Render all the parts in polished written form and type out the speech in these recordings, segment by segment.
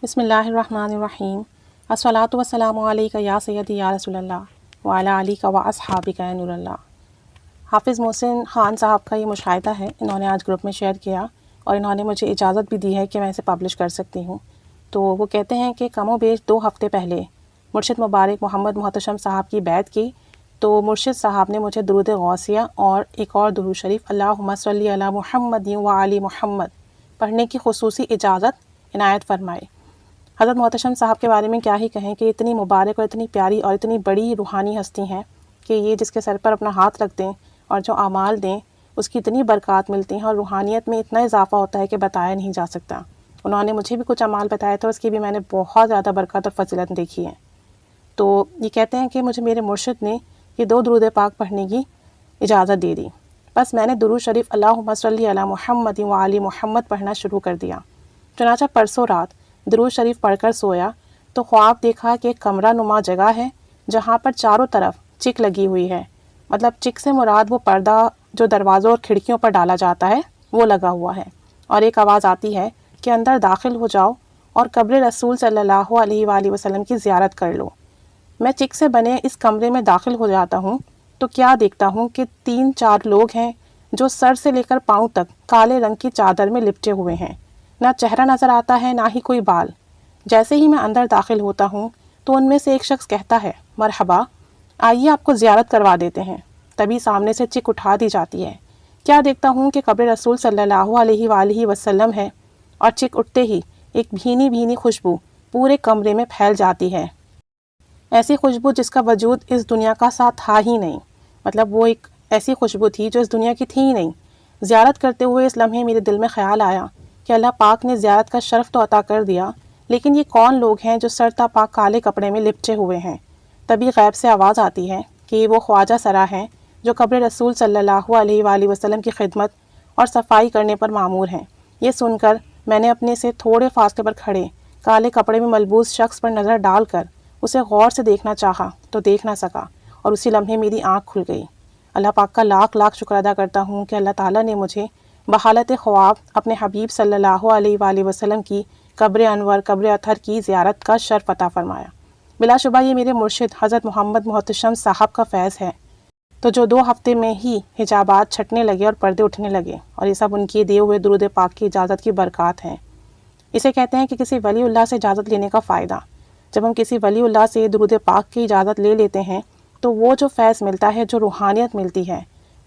بسم اللہ الرحمن الرحیم الصلاۃ والسلام علیک یا سیدی یا رسول اللہ وعلی علیک و اصحابک یا نور اللہ۔ حافظ محسن خان صاحب کا یہ مشاہدہ ہے، انہوں نے آج گروپ میں شیئر کیا اور انہوں نے مجھے اجازت بھی دی ہے کہ میں اسے پبلش کر سکتی ہوں۔ تو وہ کہتے ہیں کہ کم و بیش 2 ہفتے پہلے مرشد مبارک محمد محتشم صاحب کی بیعت کی تو مرشد صاحب نے مجھے درود غوثیہ اور ایک اور درود شریف اللہم صلی علی محمد و علی محمد پڑھنے کی خصوصی اجازت عنایت فرمائے۔ حضرت محتشم صاحب کے بارے میں کیا ہی کہیں کہ اتنی مبارک اور اتنی پیاری اور اتنی بڑی روحانی ہستی ہیں کہ یہ جس کے سر پر اپنا ہاتھ رکھ دیں اور جو اعمال دیں اس کی اتنی برکات ملتی ہیں اور روحانیت میں اتنا اضافہ ہوتا ہے کہ بتایا نہیں جا سکتا۔ انہوں نے مجھے بھی کچھ اعمال بتائے تھے، اس کی بھی میں نے بہت زیادہ برکت اور فضیلت دیکھی ہے۔ تو یہ کہتے ہیں کہ مجھے میرے مرشد نے یہ 2 درود پاک پڑھنے کی اجازت دے دی، بس میں نے درود شریف اللہم صلی علی محمد و علی محمد پڑھنا شروع کر دیا۔ چنانچہ پرسوں رات درود شریف پڑھ کر سویا تو خواب دیکھا کہ ایک کمرہ نما جگہ ہے جہاں پر چاروں طرف چک لگی ہوئی ہے، مطلب چک سے مراد وہ پردہ جو دروازوں اور کھڑکیوں پر ڈالا جاتا ہے وہ لگا ہوا ہے، اور ایک آواز آتی ہے کہ اندر داخل ہو جاؤ اور قبر رسول صلی اللہ علیہ وآلہ وسلم کی زیارت کر لو۔ میں چک سے بنے اس کمرے میں داخل ہو جاتا ہوں تو کیا دیکھتا ہوں کہ 3-4 لوگ ہیں جو سر سے لے کر پاؤں تک کالے رنگ کی چادر میں لپٹے ہوئے ہیں، نہ چہرہ نظر آتا ہے نہ ہی کوئی بال۔ جیسے ہی میں اندر داخل ہوتا ہوں تو ان میں سے ایک شخص کہتا ہے مرحبا، آئیے آپ کو زیارت کروا دیتے ہیں۔ تبھی سامنے سے چک اٹھا دی جاتی ہے، کیا دیکھتا ہوں کہ قبر رسول صلی اللہ علیہ وآلہ وسلم ہے، اور چک اٹھتے ہی ایک بھینی بھینی خوشبو پورے کمرے میں پھیل جاتی ہے، ایسی خوشبو جس کا وجود اس دنیا کا ساتھ تھا ہی نہیں، مطلب وہ ایک ایسی خوشبو تھی جو اس دنیا کی تھی ہی نہیں۔ زیارت کرتے ہوئے اس لمحے میرے دل میں خیال آیا کہ اللہ پاک نے زیارت کا شرف تو عطا کر دیا، لیکن یہ کون لوگ ہیں جو سر تا پا کالے کپڑے میں لپٹے ہوئے ہیں؟ تبھی غیب سے آواز آتی ہے کہ یہ وہ خواجہ سرا ہیں جو قبر رسول صلی اللہ علیہ وآلہ وسلم کی خدمت اور صفائی کرنے پر مامور ہیں۔ یہ سن کر میں نے اپنے سے تھوڑے فاصلے پر کھڑے کالے کپڑے میں ملبوس شخص پر نظر ڈال کر اسے غور سے دیکھنا چاہا تو دیکھ نہ سکا، اور اسی لمحے میری آنکھ کھل گئی۔ اللہ پاک کا لاکھ لاکھ شکر ادا کرتا ہوں کہ اللہ تعالیٰ نے مجھے بحالت خواب اپنے حبیب صلی اللہ علیہ وآلہ وسلم کی قبر انور قبر اطہر کی زیارت کا شرف عطا فرمایا۔ بلا شبہ یہ میرے مرشد حضرت محمد محتشم صاحب کا فیض ہے۔ تو جو 2 ہفتے میں ہی حجابات چھٹنے لگے اور پردے اٹھنے لگے، اور یہ سب ان کی دیے ہوئے درود پاک کی اجازت کی برکات ہیں۔ اسے کہتے ہیں کہ کسی ولی اللہ سے اجازت لینے کا فائدہ۔ جب ہم کسی ولی اللہ سے درود پاک کی اجازت لے لیتے ہیں تو وہ جو فیض ملتا ہے، جو روحانیت ملتی ہے،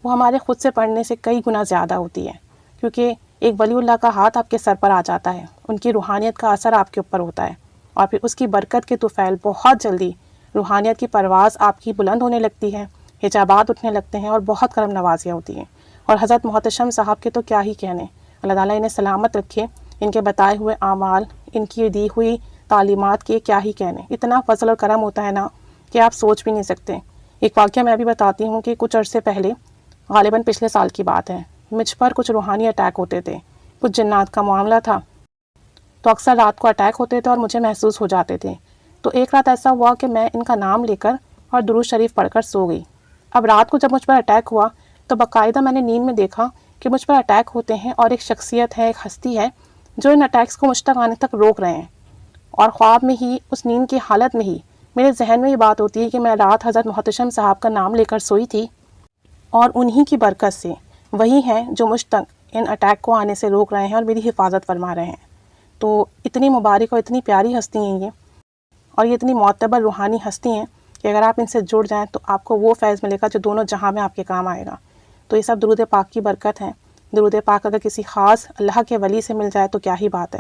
وہ ہمارے خود سے پڑھنے سے کئی گنا زیادہ ہوتی ہے، کیونکہ ایک ولی اللہ کا ہاتھ آپ کے سر پر آ جاتا ہے، ان کی روحانیت کا اثر آپ کے اوپر ہوتا ہے، اور پھر اس کی برکت کے طفیل بہت جلدی روحانیت کی پرواز آپ کی بلند ہونے لگتی ہے، حجابات اٹھنے لگتے ہیں اور بہت کرم نوازیاں ہوتی ہیں۔ اور حضرت محتشم صاحب کے تو کیا ہی کہنے، اللہ تعالیٰ انہیں سلامت رکھے، ان کے بتائے ہوئے اعمال، ان کی دی ہوئی تعلیمات کے کیا ہی کہنے، اتنا فضل اور کرم ہوتا ہے نا کہ آپ سوچ بھی نہیں سکتے۔ ایک واقعہ میں بھی بتاتی ہوں کہ کچھ عرصے پہلے، غالباً پچھلے سال کی بات ہے، مجھ پر کچھ روحانی اٹیک ہوتے تھے، کچھ جنات کا معاملہ تھا، تو اکثر رات کو اٹیک ہوتے تھے اور مجھے محسوس ہو جاتے تھے۔ تو ایک رات ایسا ہوا کہ میں ان کا نام لے کر اور درود شریف پڑھ کر سو گئی۔ اب رات کو جب مجھ پر اٹیک ہوا تو باقاعدہ میں نے نیند میں دیکھا کہ مجھ پر اٹیک ہوتے ہیں اور ایک شخصیت ہے، ایک ہستی ہے جو ان اٹیکس کو مجھ تک آنے تک روک رہے ہیں، اور خواب میں ہی اس نیند کی حالت میں ہی میرے ذہن میں یہ بات ہوتی ہے کہ میں رات حضرت محتشم صاحب کا نام لے کر سوئی تھی، اور انہی کی برکت سے وہی ہیں جو مجھ تک ان اٹیک کو آنے سے روک رہے ہیں اور میری حفاظت فرما رہے ہیں۔ تو اتنی مبارک اور اتنی پیاری ہستی ہیں یہ، اور یہ اتنی معتبر روحانی ہستی ہیں کہ اگر آپ ان سے جڑ جائیں تو آپ کو وہ فیض ملے گا جو دونوں جہاں میں آپ کے کام آئے گا۔ تو یہ سب درود پاک کی برکت ہے۔ درود پاک اگر کسی خاص اللہ کے ولی سے مل جائے تو کیا ہی بات ہے۔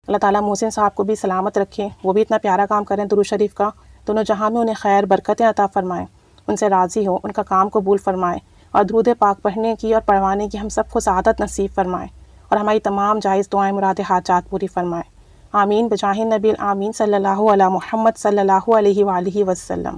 اللہ تعالیٰ محسن صاحب کو بھی سلامت رکھے، وہ بھی اتنا پیارا کام کریں درود شریف کا، دونوں جہاں میں انہیں خیر برکتیں عطا فرمائیں، ان سے راضی ہو، ان کا کام قبول فرمائے، اور درود پاک پڑھنے کی اور پڑھوانے کی ہم سب کو سعادت نصیب فرمائے، اور ہماری تمام جائز دعائیں مراد حاجات پوری فرمائے۔ آمین بجاہ نبی آمین صلی اللہ علی محمد صلی اللہ علیہ وآلہ وسلم۔